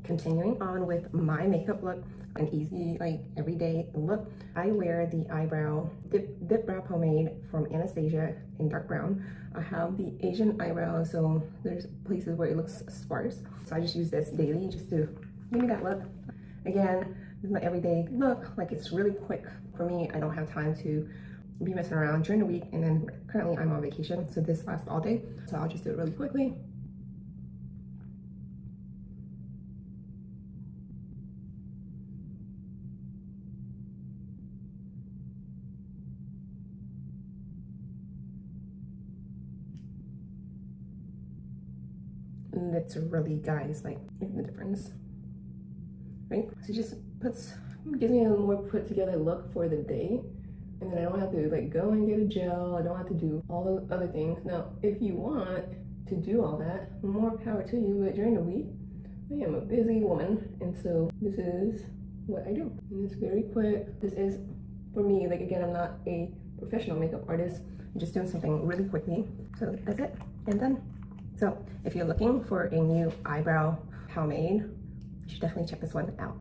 Continuing on with my makeup look, an easy, like, everyday look, I wear the Eyebrow Dip Brow Pomade from Anastasia in dark brown. I have the Asian eyebrow, so there's places where it looks sparse. So I just use this daily just to give me that look. Again, this is my everyday look. Like, it's really quick for me. I don't have time to be messing around during the week, and then currently I'm on vacation, so this lasts all day. So I'll just do it really quickly. Literally, guys, like, look at the difference, right? So it just gives me a more put together look for the day, and then I don't have to like go and get a gel. I don't have to do all the other things. Now, if you want to do all that, more power to you, but during the week I am a busy woman, and so this is what I do, and it's very quick. This is, for me, like, again, I'm not a professional makeup artist. I'm just doing something really quickly. So that's it, and done. So if you're looking for a new eyebrow pomade, you should definitely check this one out.